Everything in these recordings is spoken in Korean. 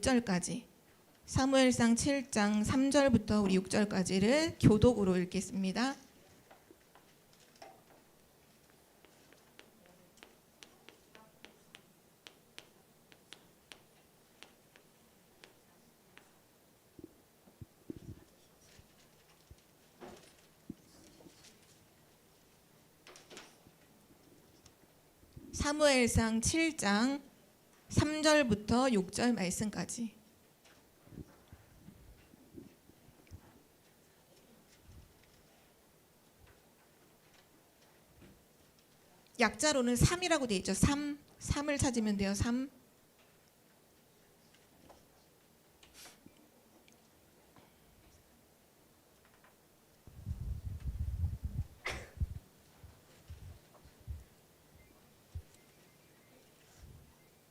6절까지, 사무엘상 7장 3절부터 우리 6절까지를 교독으로 읽겠습니다. 사무엘상 7장 3절부터 6절 말씀까지. 약자로는 3이라고 되어 있죠. 3을 찾으면 돼요. 3.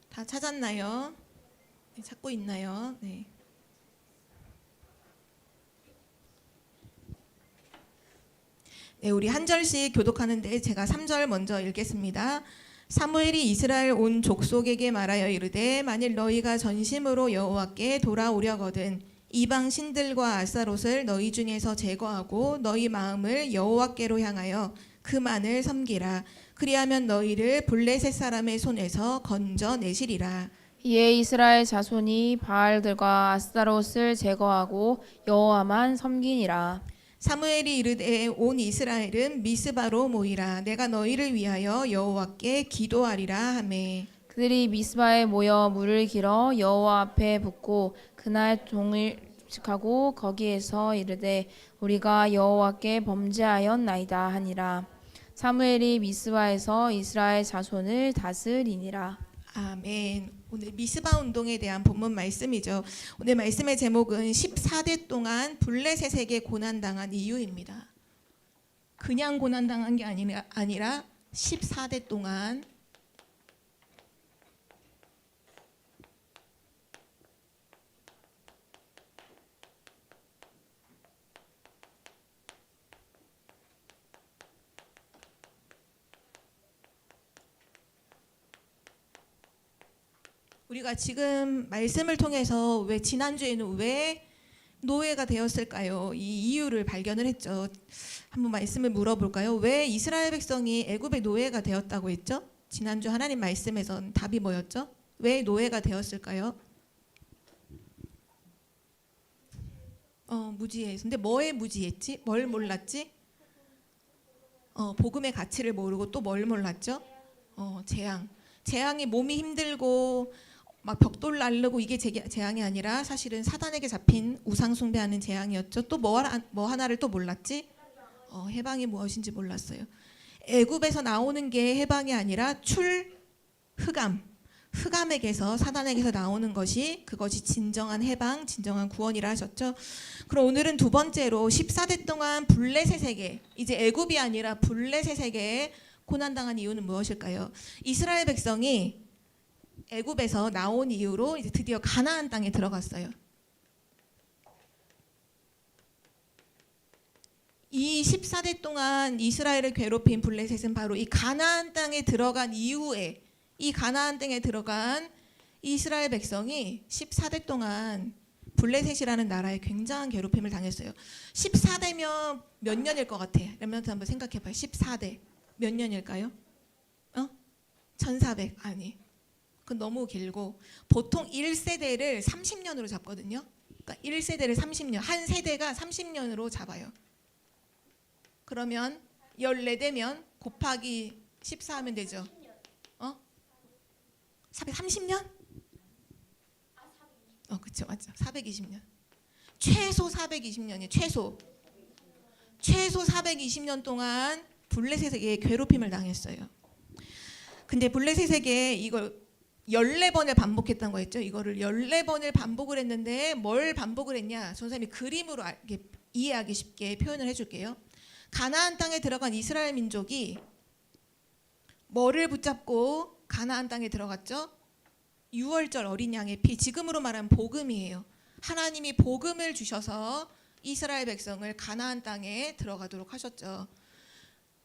다 찾았나요? 네, 찾고 있나요? 네. 네, 우리 한 절씩 교독하는데 제가 3절 먼저 읽겠습니다. 사무엘이 이스라엘 온 족속에게 말하여 이르되 만일 너희가 전심으로 여호와께 돌아오려거든 이방 신들과 아스타롯을 너희 중에서 제거하고 너희 마음을 여호와께로 향하여 그만을 섬기라. 그리하면 너희를 블레셋 사람의 손에서 건져내시리라. 이에 이스라엘 자손이 바알들과 아스타롯을 제거하고 여호와만 섬기니라. 사무엘이 이르되 온 이스라엘은 미스바로 모이라. 내가 너희를 위하여 여호와께 기도하리라 하매 그들이 미스바에 모여 물을 길어 여호와 앞에 붓고 그날 동일하고 거기에서 이르되 우리가 여호와께 범죄하였나이다 하니라. 사무엘이 미스바에서 이스라엘 자손을 다스리니라. 아멘. 오늘 미스바 운동에 대한 본문 말씀이죠. 오늘 말씀의 제목은 14대 동안 블레셋에게 고난당한 이유입니다. 그냥 고난당한 게 아니라 14대 동안 우리가 지금 말씀을 통해서 왜 지난주에는 왜 노예가 되었을까요? 이 이유를 발견을 했죠. 한번 말씀을 물어볼까요? 왜 이스라엘 백성이 애굽의 노예가 되었다고 했죠? 지난주 하나님 말씀에선 답이 뭐였죠? 왜 노예가 되었을까요? 무지해서. 근데 뭐에 무지했지? 뭘 몰랐지? 복음의 가치를 모르고 또 뭘 몰랐죠? 재앙. 재앙이 몸이 힘들고 막 벽돌 날르고 이게 재앙이 아니라 사실은 사단에게 잡힌 우상 숭배하는 재앙이었죠. 또 뭐 하나를 또 몰랐지? 해방이 무엇인지 몰랐어요. 애굽에서 나오는 게 해방이 아니라 흑암에게서 사단에게서 나오는 그것이 진정한 해방, 진정한 구원이라 하셨죠. 그럼 오늘은 두 번째로 14대 동안 블레셋에게, 이제 애굽이 아니라 블레셋에게 고난당한 이유는 무엇일까요? 이스라엘 백성이 애굽에서 나온 이후로 이제 드디어 가나안 땅에 들어갔어요. 이 14대 동안 이스라엘을 괴롭힌 블레셋은 바로 이 가나안 땅에 들어간 이후에 이 가나안 땅에 들어간 이스라엘 백성이 14대 동안 블레셋이라는 나라에 굉장한 괴롭힘을 당했어요. 14대면 몇 년일 것 같아? 그러면 한번 생각해봐요. 14대 몇 년일까요? 1400 아니. 그건 너무 길고 보통 1세대를 30년으로 잡거든요. 그러니까 1세대를 30년, 한 세대가 30년으로 잡아요. 그러면 14대면 곱하기 14 하면 되죠. 430년? 그쵸, 맞죠. 420년. 최소 420년이에요. 최소 420년 동안 블레셋에게 괴롭힘을 당했어요. 근데 블레셋에게 이걸 14번을 반복했다는 거 했죠. 이거를 14번을 반복을 했는데 뭘 반복을 했냐? 선생님이 그림으로 이해하기 쉽게 표현을 해줄게요. 가나안 땅에 들어간 이스라엘 민족이 뭐를 붙잡고 가나안 땅에 들어갔죠? 유월절 어린 양의 피, 지금으로 말하면 복음이에요. 하나님이 복음을 주셔서 이스라엘 백성을 가나안 땅에 들어가도록 하셨죠.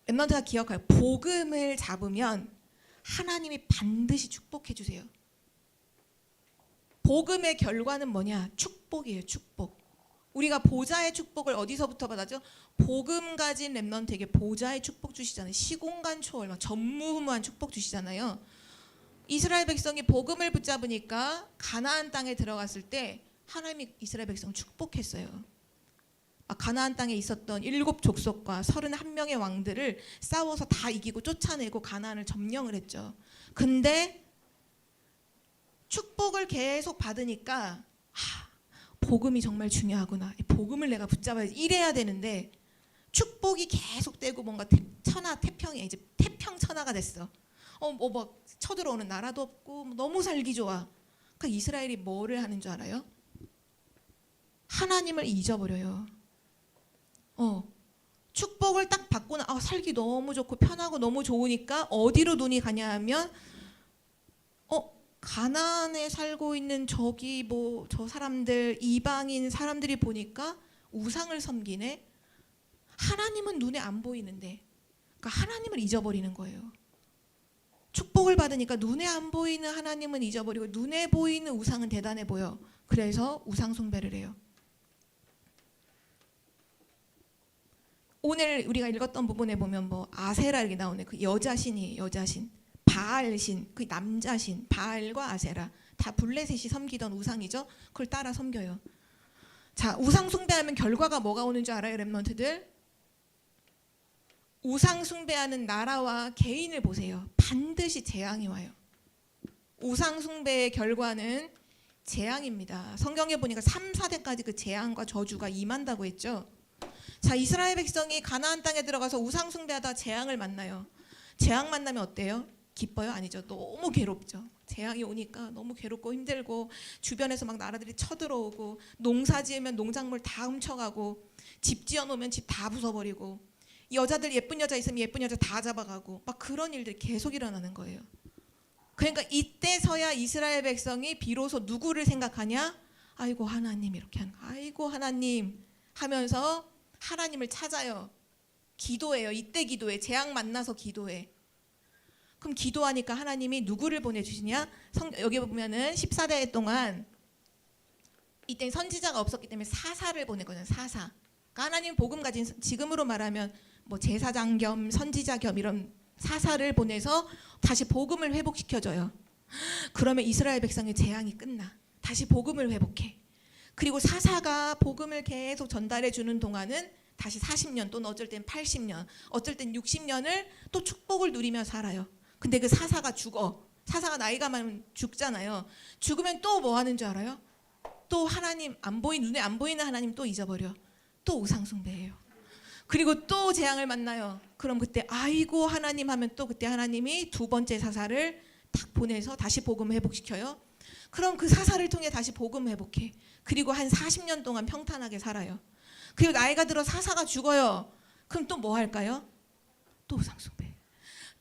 엠넌트가 기억해요. 복음을 잡으면 하나님이 반드시 축복해 주세요. 복음의 결과는 뭐냐? 축복이에요. 축복. 우리가 보좌의 축복을 어디서부터 받았죠? 복음 가진 렘넌트에게 보좌의 축복 주시잖아요. 시공간 초월, 막 전무후무한 축복 주시잖아요. 이스라엘 백성이 복음을 붙잡으니까 가나안 땅에 들어갔을 때 하나님이 이스라엘 백성 축복했어요. 가나안 땅에 있었던 7 족속과 31명의 왕들을 싸워서 다 이기고 쫓아내고 가나안을 점령을 했죠. 근데 축복을 계속 받으니까 복음이 정말 중요하구나. 이 복음을 내가 붙잡아야지. 이래야 되는데 축복이 계속되고 뭔가 태평이 이제 태평 천하가 됐어. 뭐 쳐들어오는 나라도 없고 너무 살기 좋아. 그러니까 이스라엘이 뭐를 하는 줄 알아요? 하나님을 잊어버려요. 축복을 딱 받고 살기 너무 좋고 편하고 너무 좋으니까 어디로 눈이 가냐 하면 가나안에 살고 있는 저기 뭐 저 사람들 이방인 사람들이 보니까 우상을 섬기네. 하나님은 눈에 안 보이는데, 그러니까 하나님을 잊어버리는 거예요. 축복을 받으니까 눈에 안 보이는 하나님은 잊어버리고 눈에 보이는 우상은 대단해 보여. 그래서 우상 숭배를 해요. 오늘 우리가 읽었던 부분에 보면 뭐 아세라 이렇게 나오네. 그 여자신이에요. 여자신. 바알신, 그 남자신, 바알과 아세라 다 블레셋이 섬기던 우상이죠. 그걸 따라 섬겨요. 자, 우상 숭배하면 결과가 뭐가 오는 줄 알아요, 렘넌트들? 우상 숭배하는 나라와 개인을 보세요. 반드시 재앙이 와요. 우상 숭배의 결과는 재앙입니다. 성경에 보니까 3, 4대까지 그 재앙과 저주가 임한다고 했죠. 자, 이스라엘 백성이 가나안 땅에 들어가서 우상 숭배하다 재앙을 만나요. 재앙 만나면 어때요? 기뻐요? 아니죠. 너무 괴롭죠. 재앙이 오니까 너무 괴롭고 힘들고 주변에서 막 나라들이 쳐들어오고 농사 지으면 농작물 다 훔쳐가고 집 지어놓으면 집 다 부숴버리고 여자들 예쁜 여자 있으면 예쁜 여자 다 잡아가고 막 그런 일들이 계속 일어나는 거예요. 그러니까 이때서야 이스라엘 백성이 비로소 누구를 생각하냐? 아이고 하나님 이렇게 하는 거. 아이고 하나님 하면서 하나님을 찾아요. 기도해요. 이때 기도해. 재앙 만나서 기도해. 그럼 기도하니까 하나님이 누구를 보내주시냐? 여기 보면은 14대 동안 이때 선지자가 없었기 때문에 사사를 보내거든요. 사사. 그러니까 하나님 복음 가진 지금으로 말하면 뭐 제사장 겸 선지자 겸 이런 사사를 보내서 다시 복음을 회복시켜줘요. 그러면 이스라엘 백성의 재앙이 끝나. 다시 복음을 회복해. 그리고 사사가 복음을 계속 전달해 주는 동안은 다시 40년 또는 어쩔 땐 80년 어쩔 땐 60년을 또 축복을 누리며 살아요. 근데 그 사사가 죽어. 사사가 나이가 많으면 죽잖아요. 죽으면 또 뭐 하는 줄 알아요? 또 하나님 눈에 안 보이는 하나님 또 잊어버려. 또 우상 숭배해요. 그리고 또 재앙을 만나요. 그럼 그때 아이고 하나님 하면 또 그때 하나님이 두 번째 사사를 딱 보내서 다시 복음 회복시켜요. 그럼 그 사사를 통해 다시 복음 회복해. 그리고 한 40년 동안 평탄하게 살아요. 그리고 나이가 들어 사사가 죽어요. 그럼 또 뭐 할까요? 또 우상 숭배.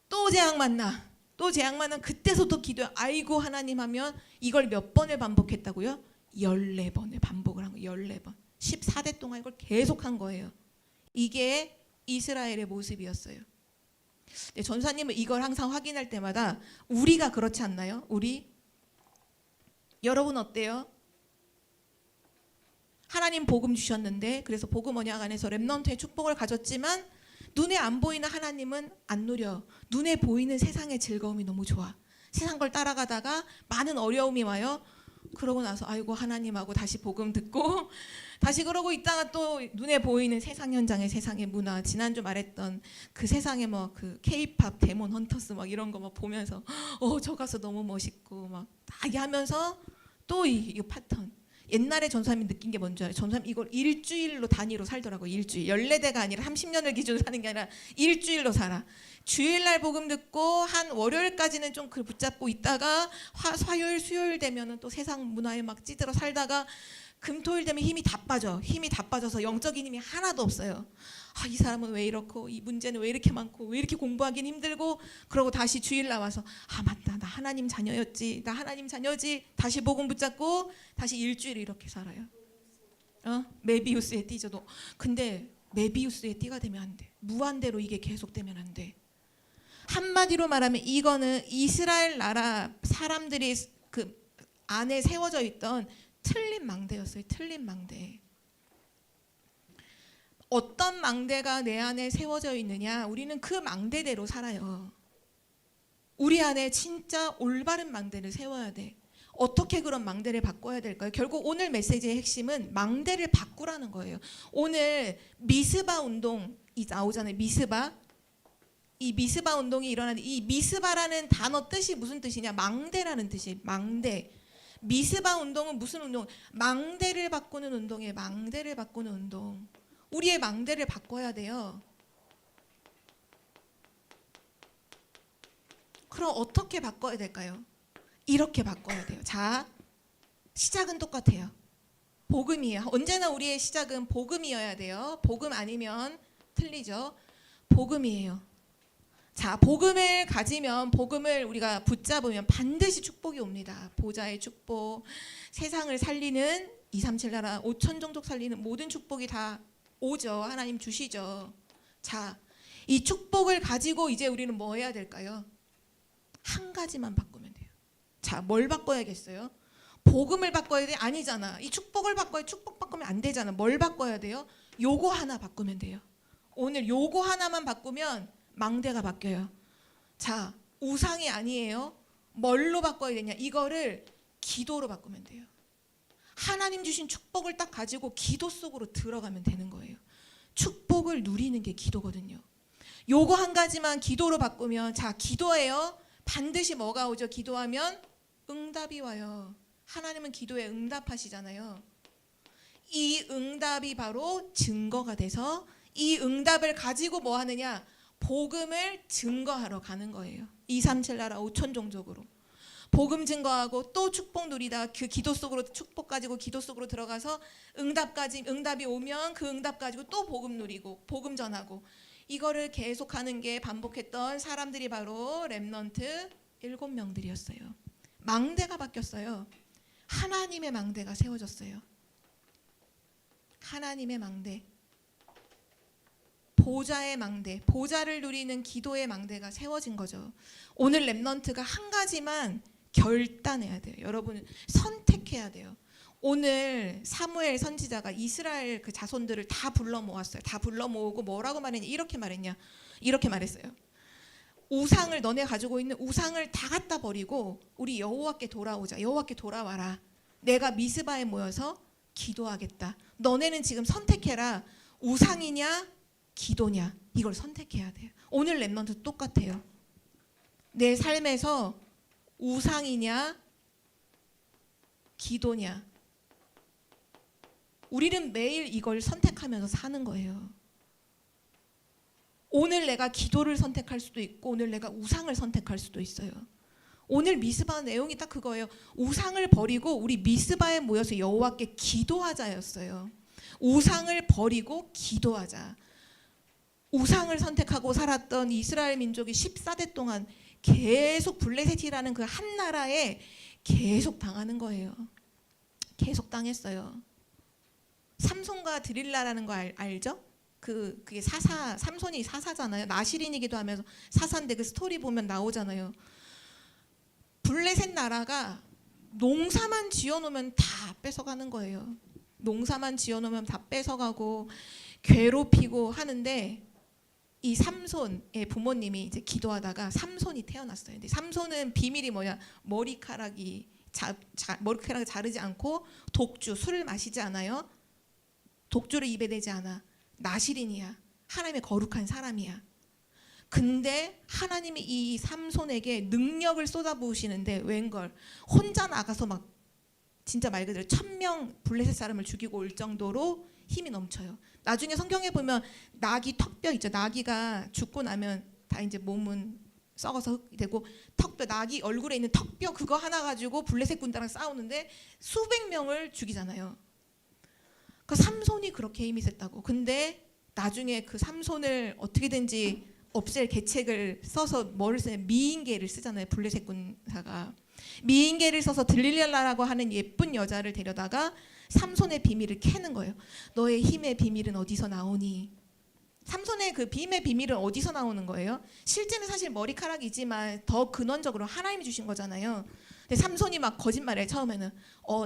또 재앙 만나. 또 재앙 만나. 그때서 또 기도해. 아이고 하나님 하면 이걸 몇 번을 반복했다고요? 14번을 반복을 한 거예요. 14번. 14대 동안 이걸 계속한 거예요. 이게 이스라엘의 모습이었어요. 네, 전사님은 이걸 항상 확인할 때마다 우리가 그렇지 않나요? 여러분 어때요? 하나님 복음 주셨는데 그래서 복음 언약 안에서 렘넌트의 축복을 가졌지만 눈에 안 보이는 하나님은 안 누려. 눈에 보이는 세상의 즐거움이 너무 좋아. 세상 걸 따라가다가 많은 어려움이 와요. 그러고 나서 아이고 하나님하고 다시 복음 듣고 다시 그러고 있다가 또 눈에 보이는 세상 현장의 세상의 문화, 지난주 말했던 그 세상의 뭐 그 K-팝 데몬 헌터스 막 이런 거 막 보면서 저 가수 너무 멋있고 막 다 하면서 또 이 패턴. 옛날에 전사님이 느낀 게 뭔지 알아요? 전사님 이걸 일주일로 단위로 살더라고요. 일주일. 14대가 아니라 30년을 기준으로 사는 게 아니라 일주일로 살아. 주일날 복음 듣고 한 월요일까지는 좀 그 붙잡고 있다가 화요일 수요일 되면은 또 세상 문화에 막 찌들어 살다가 금토일 되면 힘이 다 빠져. 힘이 다 빠져서 영적인 힘이 하나도 없어요. 이 사람은 왜 이렇고 이 문제는 왜 이렇게 많고 왜 이렇게 공부하긴 힘들고 그러고 다시 주일 나와서 맞다 나 하나님 자녀였지 나 하나님 자녀지 다시 복음 붙잡고 다시 일주일 이렇게 살아요. 메비우스의 띠죠. 근데 메비우스의 띠가 되면 안 돼. 무한대로 이게 계속되면 안 돼. 한마디로 말하면 이거는 이스라엘 나라 사람들이 그 안에 세워져 있던 틀린 망대였어요. 틀린 망대. 어떤 망대가 내 안에 세워져 있느냐? 우리는 그 망대대로 살아요. 우리 안에 진짜 올바른 망대를 세워야 돼. 어떻게 그런 망대를 바꿔야 될까요? 결국 오늘 메시지의 핵심은 망대를 바꾸라는 거예요. 오늘 미스바 운동이 나오잖아요. 미스바. 이 미스바 운동이 일어나는 이 미스바라는 단어 뜻이 무슨 뜻이냐? 망대라는 뜻이 망대. 미스바 운동은 무슨 운동? 망대를 바꾸는 운동이에요. 망대를 바꾸는 운동. 우리의 망대를 바꿔야 돼요. 그럼 어떻게 바꿔야 될까요? 이렇게 바꿔야 돼요. 자, 시작은 똑같아요. 복음이에요. 언제나 우리의 시작은 복음이어야 돼요. 복음 아니면 틀리죠. 복음이에요. 자, 복음을 가지면, 복음을 우리가 붙잡으면 반드시 축복이 옵니다. 보좌의 축복, 세상을 살리는 237 나라 5천 종족 살리는 모든 축복이 다 오죠. 하나님 주시죠. 자, 이 축복을 가지고 이제 우리는 뭐 해야 될까요? 한 가지만 바꾸면 돼요. 자, 뭘 바꿔야겠어요? 복음을 바꿔야 돼? 아니잖아. 이 축복을 바꿔야, 축복 바꾸면 안 되잖아. 뭘 바꿔야 돼요? 요거 하나 바꾸면 돼요. 오늘 요거 하나만 바꾸면 망대가 바뀌어요. 자, 우상이 아니에요. 뭘로 바꿔야 되냐? 이거를 기도로 바꾸면 돼요. 하나님 주신 축복을 딱 가지고 기도 속으로 들어가면 되는 거예요. 축복을 누리는 게 기도거든요. 요거 한 가지만 기도로 바꾸면, 자, 기도해요. 반드시 뭐가 오죠? 기도하면 응답이 와요. 하나님은 기도에 응답하시잖아요. 이 응답이 바로 증거가 돼서 이 응답을 가지고 뭐 하느냐? 복음을 증거하러 가는 거예요. 237 나라 5천 종족으로. 복음 증거하고 또 축복 누리다 그 기도 속으로 축복 가지고 기도 속으로 들어가서 응답이 오면 그 응답 가지고 또 복음 누리고 복음 전하고 이거를 계속하는 게 반복했던 사람들이 바로 렘넌트 7명들이었어요. 망대가 바뀌었어요. 하나님의 망대가 세워졌어요. 하나님의 망대. 보좌의 망대, 보좌를 누리는 기도의 망대가 세워진 거죠. 오늘 렘넌트가 한 가지만 결단해야 돼요. 여러분 선택해야 돼요. 오늘 사무엘 선지자가 이스라엘 그 자손들을 다 불러 모았어요. 다 불러 모으고 뭐라고 말했냐? 이렇게 말했냐? 이렇게 말했어요. 우상을 너네 가지고 있는 우상을 다 갖다 버리고 우리 여호와께 돌아오자. 여호와께 돌아와라. 내가 미스바에 모여서 기도하겠다. 너네는 지금 선택해라. 우상이냐? 기도냐? 이걸 선택해야 돼요. 오늘 렘넌트 똑같아요. 내 삶에서 우상이냐? 기도냐? 우리는 매일 이걸 선택하면서 사는 거예요. 오늘 내가 기도를 선택할 수도 있고 오늘 내가 우상을 선택할 수도 있어요. 오늘 미스바 내용이 딱 그거예요. 우상을 버리고 우리 미스바에 모여서 여호와께 기도하자였어요. 우상을 버리고 기도하자. 우상을 선택하고 살았던 이스라엘 민족이 14대 동안 계속 블레셋이라는 그 한 나라에 계속 당하는 거예요. 계속 당했어요. 삼손과 드릴라라는 거 알죠? 그게 삼손이 사사잖아요. 나시린이기도 하면서 사사인데 그 스토리 보면 나오잖아요. 블레셋 나라가 농사만 지어놓으면 다 뺏어가는 거예요. 농사만 지어놓으면 다 뺏어가고 괴롭히고 하는데 이 삼손의 부모님이 이제 기도하다가 삼손이 태어났어요. 근데 삼손은 비밀이 뭐냐? 머리카락을 자르지 않고 독주, 술을 마시지 않아요. 독주를 입에 대지 않아. 나시린이야. 하나님의 거룩한 사람이야. 근데 하나님이 이 삼손에게 능력을 쏟아부으시는데 웬걸 혼자 나가서 막 진짜 말 그대로 1000명 블레셋 사람을 죽이고 올 정도로 힘이 넘쳐요. 나중에 성경에 보면 나귀 턱뼈 있죠. 나귀가 죽고 나면 다 이제 몸은 썩어서 흙이 되고 턱뼈, 나귀 얼굴에 있는 턱뼈 그거 하나 가지고 블레셋 군대랑 싸우는데 수백 명을 죽이잖아요. 그 삼손이 그렇게 힘이 셌다고. 근데 나중에 그 삼손을 어떻게든지 없앨 계책을 써서 뭐를 쓰냐? 미인계를 쓰잖아요. 블레셋 군사가 미인계를 써서 들릴라라고 하는 예쁜 여자를 데려다가 삼손의 비밀을 캐는 거예요. 너의 힘의 비밀은 어디서 나오니? 삼손의 그 힘의 비밀은 어디서 나오는 거예요? 실제는 사실 머리카락이지만 더 근원적으로 하나님이 주신 거잖아요. 근데 삼손이 막 거짓말해. 처음에는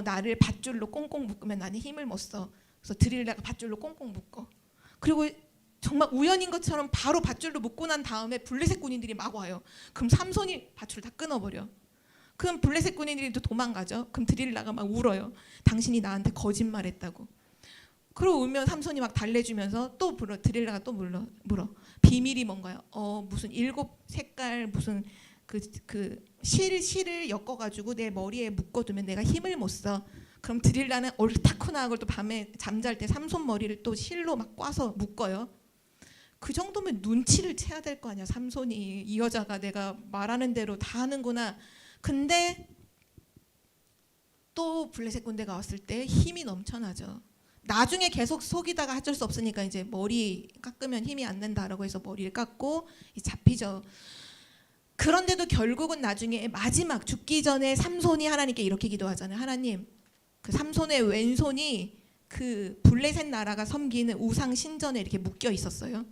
나를 밧줄로 꽁꽁 묶으면 나는 힘을 못 써. 그래서 드릴라가 밧줄로 꽁꽁 묶어. 그리고 정말 우연인 것처럼 바로 밧줄로 묶고 난 다음에 블레셋 군인들이 막 와요. 그럼 삼손이 밧줄을 다 끊어버려. 그럼 블레셋 군인들이 또 도망가죠. 그럼 드릴라가 막 울어요. 당신이 나한테 거짓말했다고. 그러고 울면 삼손이 막 달래주면서 또 드릴라가 또 물어. 비밀이 뭔가요? 무슨 7색깔 무슨 그 실을 엮어가지고 내 머리에 묶어두면 내가 힘을 못 써. 그럼 드릴라는 옳다구나 하고 또 밤에 잠잘 때 삼손 머리를 또 실로 막 꽈서 묶어요. 그 정도면 눈치를 채야 될 거 아니야. 삼손이 이 여자가 내가 말하는 대로 다 하는구나. 근데 또 블레셋 군대가 왔을 때 힘이 넘쳐나죠. 나중에 계속 속이다가 어쩔 수 없으니까 이제 머리 깎으면 힘이 안 된다라고 해서 머리를 깎고 잡히죠. 그런데도 결국은 나중에 마지막 죽기 전에 삼손이 하나님께 이렇게 기도하잖아요. 하나님, 그 삼손의 왼손이 그 블레셋 나라가 섬기는 우상 신전에 이렇게 묶여 있었어요.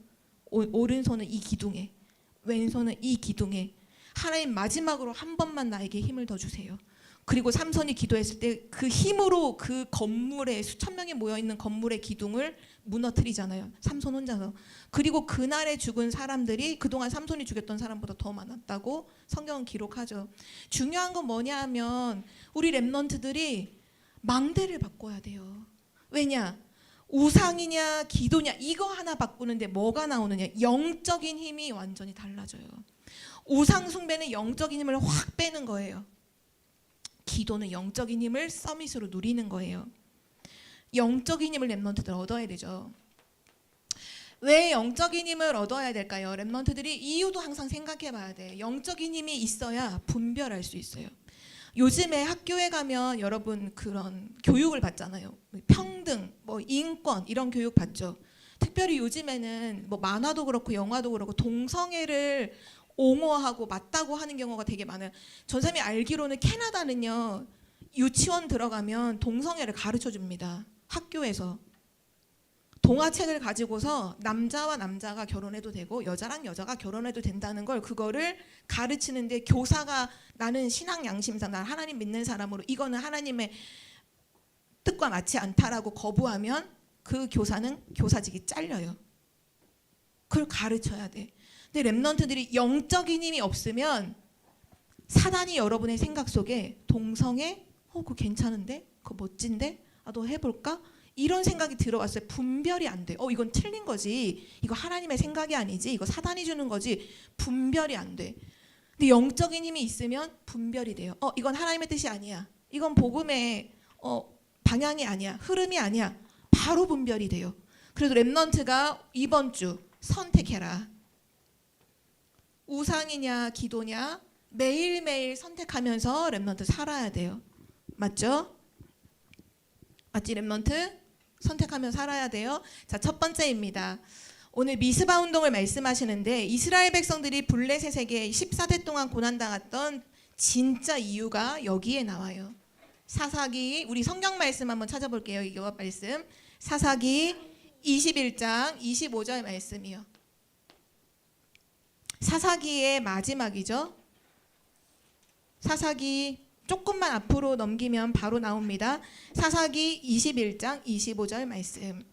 오른손은 이 기둥에, 왼손은 이 기둥에. 하나님 마지막으로 한 번만 나에게 힘을 더 주세요. 그리고 삼손이 기도했을 때 그 힘으로 그 건물에 수천 명이 모여 있는 건물의 기둥을 무너뜨리잖아요. 삼손 혼자서. 그리고 그날에 죽은 사람들이 그동안 삼손이 죽였던 사람보다 더 많았다고 성경은 기록하죠. 중요한 건 뭐냐 하면 우리 렘넌트들이 망대를 바꿔야 돼요. 왜냐? 우상이냐 기도냐 이거 하나 바꾸는데 뭐가 나오느냐? 영적인 힘이 완전히 달라져요. 우상 숭배는 영적인 힘을 확 빼는 거예요. 기도는 영적인 힘을 서밋으로 누리는 거예요. 영적인 힘을 렘넌트들 얻어야 되죠. 왜 영적인 힘을 얻어야 될까요? 렘넌트들이 이유도 항상 생각해 봐야 돼. 영적인 힘이 있어야 분별할 수 있어요. 요즘에 학교에 가면 여러분 그런 교육을 받잖아요. 평등, 뭐 인권 이런 교육 받죠. 특별히 요즘에는 뭐 만화도 그렇고 영화도 그렇고 동성애를 옹호하고 맞다고 하는 경우가 되게 많아요. 전사님이 알기로는 캐나다는요. 유치원 들어가면 동성애를 가르쳐 줍니다. 학교에서. 동화책을 가지고서 남자와 남자가 결혼해도 되고 여자랑 여자가 결혼해도 된다는 걸 그거를 가르치는데 교사가 나는 신앙 양심상 난 하나님 믿는 사람으로 이거는 하나님의 뜻과 맞지 않다라고 거부하면 그 교사는 교사직이 잘려요. 그걸 가르쳐야 돼. 근데 렘넌트들이 영적인 힘이 없으면 사단이 여러분의 생각 속에 동성애? 그거 괜찮은데? 그거 멋진데? 너 해볼까? 이런 생각이 들어왔어요. 분별이 안 돼. 이건 틀린 거지. 이거 하나님의 생각이 아니지. 이거 사단이 주는 거지. 분별이 안 돼. 근데 영적인 힘이 있으면 분별이 돼요. 이건 하나님의 뜻이 아니야. 이건 복음의 방향이 아니야. 흐름이 아니야. 바로 분별이 돼요. 그래도 렘넌트가 이번 주 선택해라. 우상이냐 기도냐 매일매일 선택하면서 렘넌트 살아야 돼요. 맞죠? 맞지 렘넌트? 선택하며 살아야 돼요. 자, 첫 번째입니다. 오늘 미스바 운동을 말씀하시는데 이스라엘 백성들이 블레셋에게 14대 동안 고난당했던 진짜 이유가 여기에 나와요. 사사기 우리 성경 말씀 한번 찾아볼게요. 이거 말씀 사사기 21장 25절 말씀이요. 사사기의 마지막이죠. 사사기 조금만 앞으로 넘기면 바로 나옵니다. 사사기 21장 25절 말씀.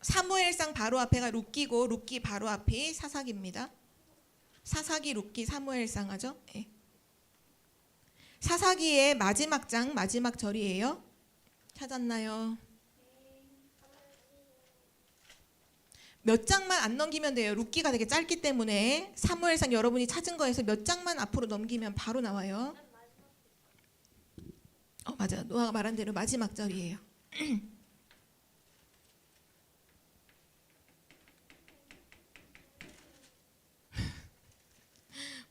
사무엘상 바로 앞에가 룻기고 룻기 바로 앞이 사사기입니다. 사사기, 룻기, 사무엘상 하죠. 네. 사사기의 마지막 장 마지막 절이에요. 찾았나요? 몇 장만 안 넘기면 돼요. 룻기가 되게 짧기 때문에 사무엘상 여러분이 찾은 거에서 몇 장만 앞으로 넘기면 바로 나와요. 맞아요. 노아가 말한 대로 마지막 절이에요.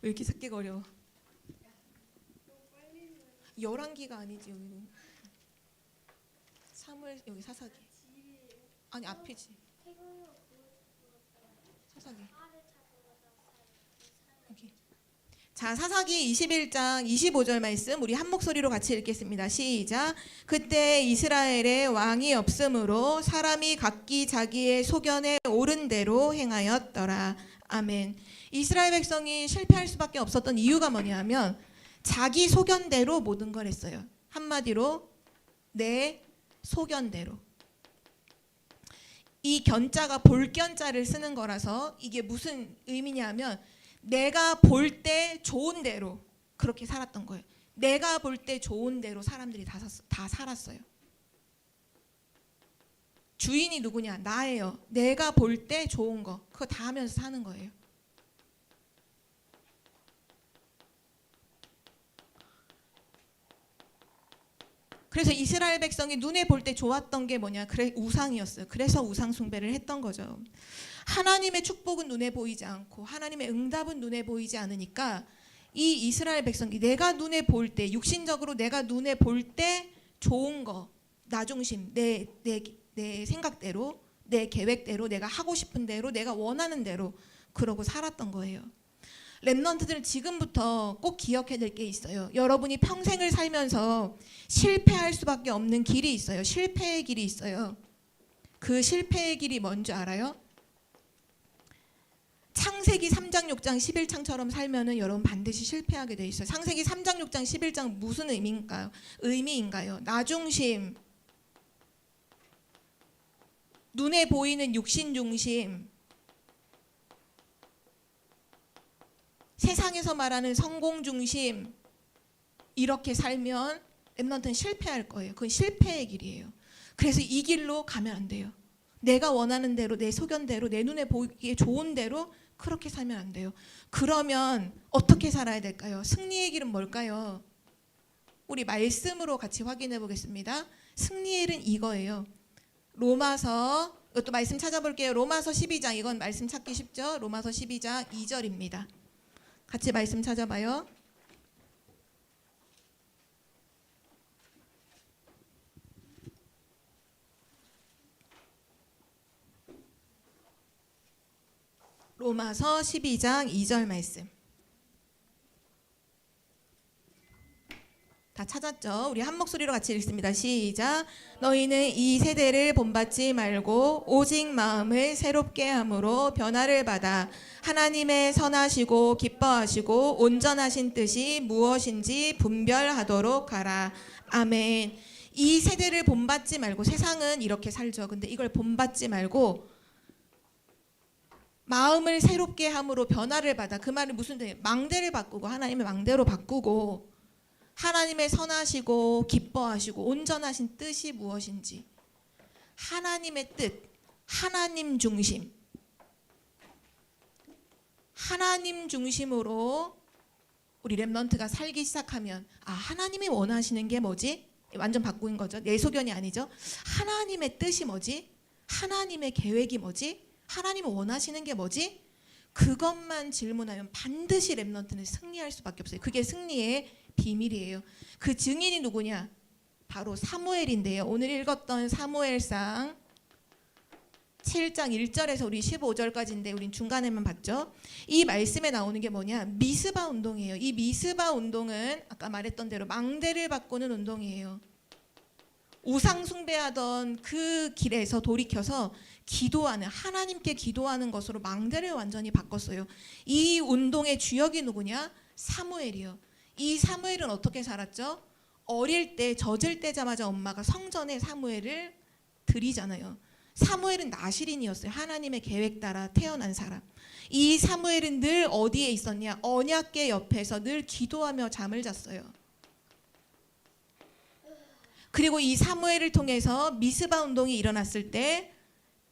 왜 이렇게 찾기가 어려워? 11기가 아니지 여기는. 사무엘 여기 사사기. 아니 앞이지. 사사기. 여기. 자, 사사기 21장 25절 말씀 우리 한 목소리로 같이 읽겠습니다. 시작. 그때 이스라엘에 왕이 없으므로 사람이 각기 자기의 소견에 옳은 대로 행하였더라. 아멘. 이스라엘 백성이 실패할 수밖에 없었던 이유가 뭐냐면 자기 소견대로 모든 걸 했어요. 한마디로 내 소견대로. 이 견자가 볼견자를 쓰는 거라서 이게 무슨 의미냐면 내가 볼 때 좋은 대로 그렇게 살았던 거예요. 내가 볼 때 좋은 대로 사람들이 다 살았어요. 주인이 누구냐? 나예요. 내가 볼 때 좋은 거 그거 다 하면서 사는 거예요. 그래서 이스라엘 백성이 눈에 볼 때 좋았던 게 뭐냐? 그래 우상이었어요. 그래서 우상 숭배를 했던 거죠. 하나님의 축복은 눈에 보이지 않고 하나님의 응답은 눈에 보이지 않으니까 이 이스라엘 백성이 내가 눈에 볼 때 육신적으로 내가 눈에 볼 때 좋은 거 나 중심 내 생각대로 내 계획대로 내가 하고 싶은 대로 내가 원하는 대로 그러고 살았던 거예요. 렘넌트들 지금부터 꼭 기억해야 될 게 있어요. 여러분이 평생을 살면서 실패할 수밖에 없는 길이 있어요. 실패의 길이 있어요. 그 실패의 길이 뭔지 알아요? 창세기 3장 6장 11장처럼 살면은 여러분 반드시 실패하게 돼 있어요. 창세기 3장 6장 11장 무슨 의미인가요? 나 중심, 눈에 보이는 육신 중심, 세상에서 말하는 성공 중심, 이렇게 살면 렘넌트는 실패할 거예요. 그건 실패의 길이에요. 그래서 이 길로 가면 안 돼요. 내가 원하는 대로 내 소견대로 내 눈에 보이기에 좋은 대로 그렇게 살면 안 돼요. 그러면 어떻게 살아야 될까요? 승리의 길은 뭘까요? 우리 말씀으로 같이 확인해 보겠습니다. 승리의 길은 이거예요. 로마서, 이것도 말씀 찾아볼게요. 로마서 12장, 이건 말씀 찾기 쉽죠? 로마서 12장 2절입니다. 같이 말씀 찾아봐요. 로마서 12장 2절 말씀. 다 찾았죠? 우리 한 목소리로 같이 읽습니다. 시작. 너희는 이 세대를 본받지 말고 오직 마음을 새롭게 함으로 변화를 받아 하나님의 선하시고 기뻐하시고 온전하신 뜻이 무엇인지 분별하도록 하라. 아멘. 이 세대를 본받지 말고, 세상은 이렇게 살죠. 근데 이걸 본받지 말고 마음을 새롭게 함으로 변화를 받아. 그 말은 무슨 뜻이에요? 망대를 바꾸고 하나님의 망대로 바꾸고 하나님의 선하시고 기뻐하시고 온전하신 뜻이 무엇인지, 하나님의 뜻, 하나님 중심, 하나님 중심으로 우리 렘넌트가 살기 시작하면, 아, 하나님이 원하시는 게 뭐지? 완전 바꾼 거죠. 내 소견이 아니죠. 하나님의 뜻이 뭐지? 하나님의 계획이 뭐지? 하나님이 원하시는 게 뭐지? 그것만 질문하면 반드시 렘넌트는 승리할 수밖에 없어요. 그게 승리의 비밀이에요. 그 증인이 누구냐? 바로 사무엘인데요. 오늘 읽었던 사무엘상 7장 1절에서 우리 15절까지인데 우린 중간에만 봤죠. 이 말씀에 나오는 게 뭐냐? 미스바 운동이에요. 이 미스바 운동은 아까 말했던 대로 망대를 바꾸는 운동이에요. 우상 숭배하던 그 길에서 돌이켜서 기도하는, 하나님께 기도하는 것으로 망대를 완전히 바꿨어요. 이 운동의 주역이 누구냐? 사무엘이요. 이 사무엘은 어떻게 살았죠? 어릴 때 젖을 떼자마자 엄마가 성전에 사무엘을 드리잖아요. 사무엘은 나실인이었어요. 하나님의 계획 따라 태어난 사람. 이 사무엘은 늘 어디에 있었냐? 언약궤 옆에서 늘 기도하며 잠을 잤어요. 그리고 이 사무엘을 통해서 미스바 운동이 일어났을 때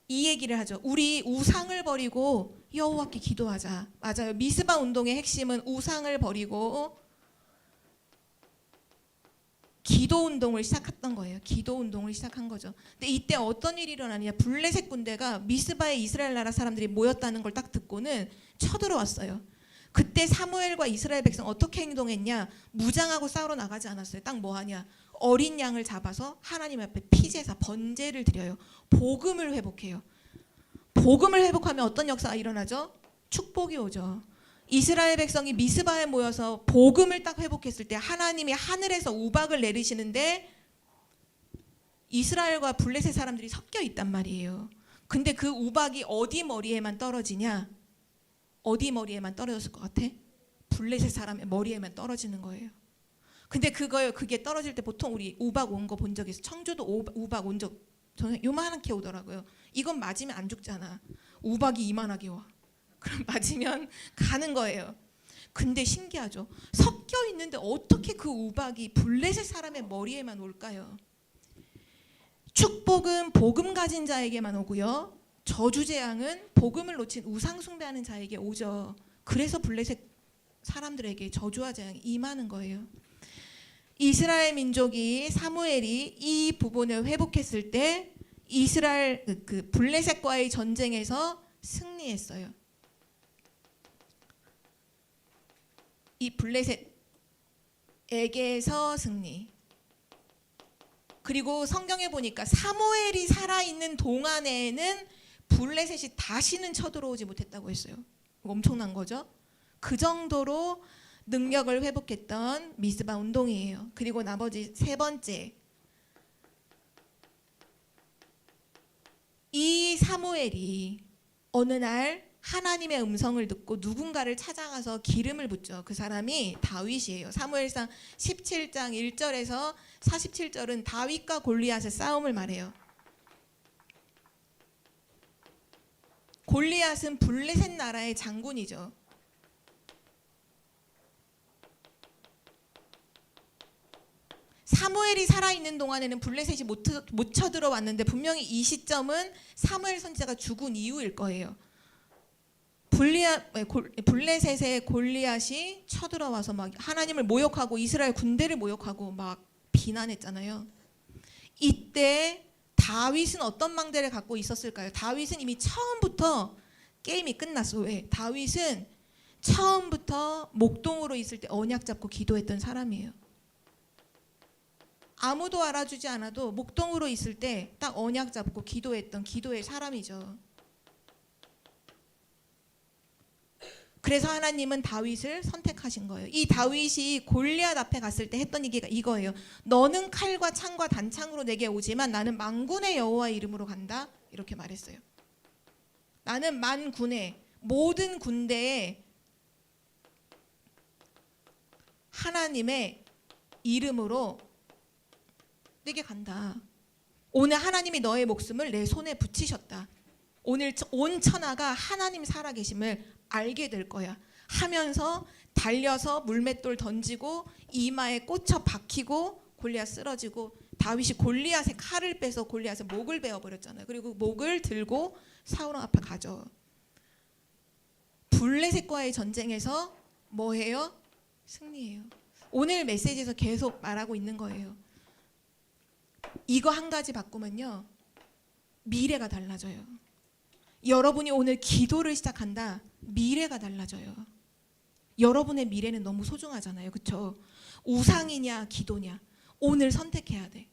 이 얘기를 하죠. 우리 우상을 버리고 여호와께 기도하자. 맞아요. 미스바 운동의 핵심은 우상을 버리고 기도 운동을 시작했던 거예요. 기도 운동을 시작한 거죠. 근데 이때 어떤 일이 일어나느냐? 블레셋 군대가 미스바에 이스라엘 나라 사람들이 모였다는 걸 딱 듣고는 쳐들어왔어요. 그때 사무엘과 이스라엘 백성 어떻게 행동했냐? 무장하고 싸우러 나가지 않았어요. 딱 뭐 하냐? 어린 양을 잡아서 하나님 앞에 피제사 번제를 드려요. 복음을 회복해요. 복음을 회복하면 어떤 역사가 일어나죠? 축복이 오죠. 이스라엘 백성이 미스바에 모여서 복음을 딱 회복했을 때 하나님이 하늘에서 우박을 내리시는데 이스라엘과 블레셋 사람들이 섞여 있단 말이에요. 근데 그 우박이 어디 머리에만 떨어지냐? 어디 머리에만 떨어졌을 것 같아? 블레셋 사람의 머리에만 떨어지는 거예요. 근데 그게 떨어질 때 보통 우리 우박 온 거 본 적 있어. 청주도 우박 온 적 저는 요만하게 오더라고요. 이건 맞으면 안 죽잖아. 우박이 이만하게 와. 그럼 맞으면 가는 거예요. 근데 신기하죠. 섞여 있는데 어떻게 그 우박이 블레셋 사람의 머리에만 올까요? 축복은 복음 가진 자에게만 오고요. 저주재앙은 복음을 놓친 우상 숭배하는 자에게 오죠. 그래서 블레셋 사람들에게 저주와 재앙이 임하는 거예요. 이스라엘 민족이 사무엘이 이 부분을 회복했을 때 이스라엘 그 블레셋과의 전쟁에서 승리했어요. 이 블레셋에게서 승리. 그리고 성경에 보니까 사무엘이 살아있는 동안에는 블레셋이 다시는 쳐들어오지 못했다고 했어요. 엄청난 거죠. 그 정도로 능력을 회복했던 미스바 운동이에요. 그리고 나머지 세 번째, 이 사무엘이 어느 날 하나님의 음성을 듣고 누군가를 찾아가서 기름을 붓죠. 그 사람이 다윗이에요. 사무엘상 17장 1절에서 47절은 다윗과 골리앗의 싸움을 말해요. 골리앗은 블레셋 나라의 장군이죠. 사무엘이 살아있는 동안에는 블레셋이 못 쳐들어왔는데 분명히 이 시점은 사무엘 선지자가 죽은 이후일 거예요. 블레셋의 골리앗이 쳐들어와서 막 하나님을 모욕하고 이스라엘 군대를 모욕하고 막 비난했잖아요. 이때 다윗은 어떤 망대를 갖고 있었을까요? 다윗은 이미 처음부터 게임이 끝났어. 왜? 다윗은 처음부터 목동으로 있을 때 언약 잡고 기도했던 사람이에요. 아무도 알아주지 않아도 목동으로 있을 때 딱 언약 잡고 기도했던 기도의 사람이죠. 그래서 하나님은 다윗을 선택하신 거예요. 이 다윗이 골리앗 앞에 갔을 때 했던 얘기가 이거예요. 너는 칼과 창과 단창으로 내게 오지만 나는 만군의 여호와의 이름으로 간다. 이렇게 말했어요. 나는 만군의 모든 군대에 하나님의 이름으로 내게 간다. 오늘 하나님이 너의 목숨을 내 손에 붙이셨다. 오늘 온 천하가 하나님 살아계심을 알게 될 거야 하면서 달려서 물맷돌 던지고 이마에 꽂혀 박히고 골리앗 쓰러지고 다윗이 골리앗의 칼을 빼서 골리앗의 목을 베어버렸잖아요. 그리고 목을 들고 사울 앞에 가죠. 블레셋과의 전쟁에서 뭐해요? 승리해요. 오늘 메시지에서 계속 말하고 있는 거예요. 이거 한 가지 바꾸면요 미래가 달라져요. 여러분이 오늘 기도를 시작한다. 미래가 달라져요. 여러분의 미래는 너무 소중하잖아요. 그렇죠? 우상이냐 기도냐 오늘 선택해야 돼.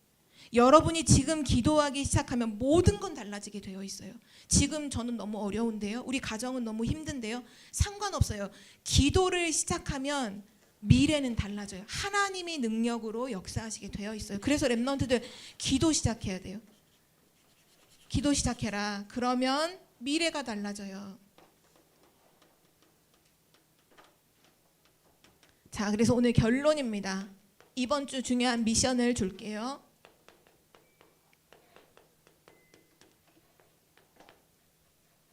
여러분이 지금 기도하기 시작하면 모든 건 달라지게 되어 있어요. 지금 저는 너무 어려운데요. 우리 가정은 너무 힘든데요. 상관없어요. 기도를 시작하면 미래는 달라져요. 하나님이 능력으로 역사하시게 되어 있어요. 그래서 렘넌트들 기도 시작해야 돼요. 기도 시작해라. 그러면 미래가 달라져요. 자, 그래서 오늘 결론입니다. 이번 주 중요한 미션을 줄게요.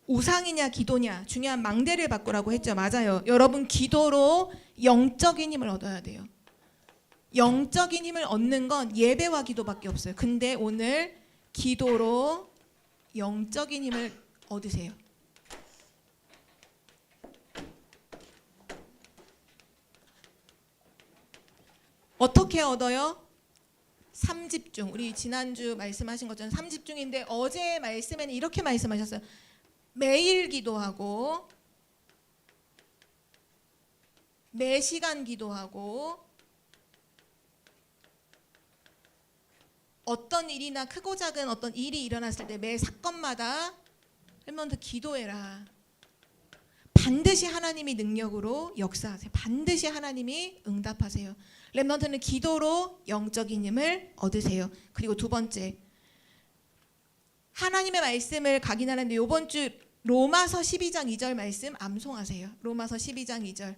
우상이냐 기도냐 중요한 망대를 바꾸라고 했죠. 맞아요. 여러분 기도로 영적인 힘을 얻어야 돼요. 영적인 힘을 얻는 건 예배와 기도밖에 없어요. 근데 오늘 기도로 영적인 힘을 얻으세요. 어떻게 얻어요? 3집중. 우리 지난주 말씀하신 것처럼 3집중인데 어제 말씀에는 이렇게 말씀하셨어요. 매일 기도하고 매 시간 기도하고 어떤 일이나 크고 작은 어떤 일이 일어났을 때 매 사건마다 렘넌트 기도해라. 반드시 하나님이 능력으로 역사하세요. 반드시 하나님이 응답하세요. 렘넌트는 기도로 영적인 힘을 얻으세요. 그리고 두 번째, 하나님의 말씀을 각인하는데 이번 주 로마서 12장 2절 말씀 암송하세요. 로마서 12장 2절.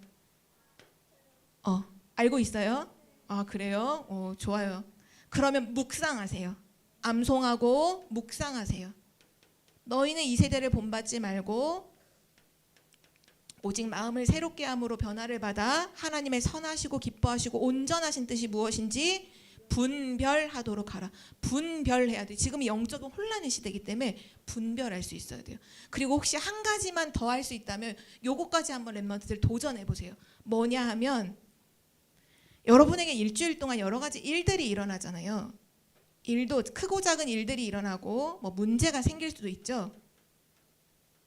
알고 있어요? 아, 그래요? 좋아요. 그러면 묵상하세요. 암송하고 묵상하세요. 너희는 이 세대를 본받지 말고 오직 마음을 새롭게 함으로 변화를 받아 하나님의 선하시고 기뻐하시고 온전하신 뜻이 무엇인지 분별하도록 하라. 분별해야 돼요. 지금 영적인 혼란의 시대이기 때문에 분별할 수 있어야 돼요. 그리고 혹시 한 가지만 더 할 수 있다면 요거까지 한번 렘넌트들 도전해 보세요. 뭐냐 하면 여러분에게 일주일 동안 여러 가지 일들이 일어나잖아요. 일도 크고 작은 일들이 일어나고 뭐 문제가 생길 수도 있죠.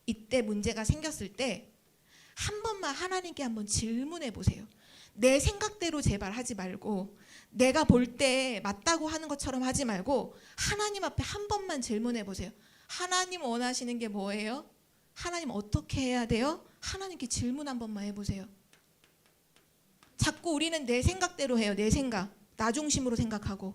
이때 문제가 생겼을 때 한 번만 하나님께 한번 질문해 보세요. 내 생각대로 제발 하지 말고 내가 볼 때 맞다고 하는 것처럼 하지 말고 하나님 앞에 한 번만 질문해 보세요. 하나님 원하시는 게 뭐예요? 하나님 어떻게 해야 돼요? 하나님께 질문 한 번만 해보세요. 자꾸 우리는 내 생각대로 해요. 내 생각, 나 중심으로 생각하고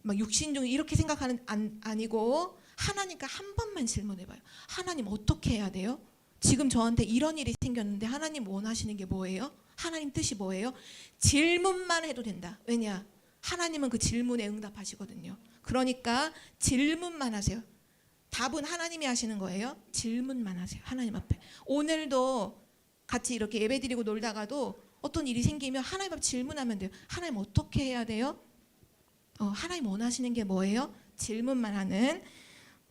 막 육신 중 이렇게 생각하는 아니고 하나님께 한 번만 질문해봐요. 하나님 어떻게 해야 돼요? 지금 저한테 이런 일이 생겼는데 하나님 원하시는 게 뭐예요? 하나님 뜻이 뭐예요? 질문만 해도 된다. 왜냐? 하나님은 그 질문에 응답하시거든요. 그러니까 질문만 하세요. 답은 하나님이 하시는 거예요. 질문만 하세요. 하나님 앞에. 오늘도 같이 이렇게 예배드리고 놀다가도 어떤 일이 생기면 하나님 앞에 질문하면 돼요. 하나님 어떻게 해야 돼요? 하나님 원하시는 게 뭐예요? 질문만 하는.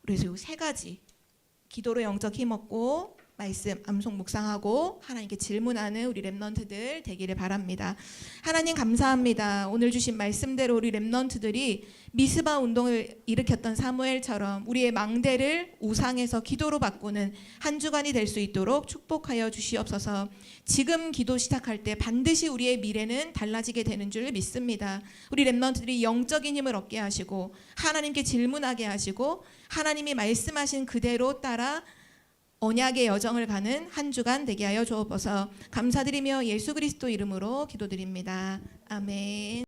그래서 이 세 가지, 기도로 영적 힘 얻고 말씀 암송 묵상하고 하나님께 질문하는 우리 렘넌트들 되기를 바랍니다. 하나님 감사합니다. 오늘 주신 말씀대로 우리 렘넌트들이 미스바 운동을 일으켰던 사무엘처럼 우리의 망대를 우상에서 기도로 바꾸는 한 주간이 될 수 있도록 축복하여 주시옵소서. 지금 기도 시작할 때 반드시 우리의 미래는 달라지게 되는 줄 믿습니다. 우리 렘넌트들이 영적인 힘을 얻게 하시고 하나님께 질문하게 하시고 하나님이 말씀하신 그대로 따라 언약의 여정을 가는 한 주간 되게 하여 주옵소서. 감사드리며 예수 그리스도 이름으로 기도드립니다. 아멘.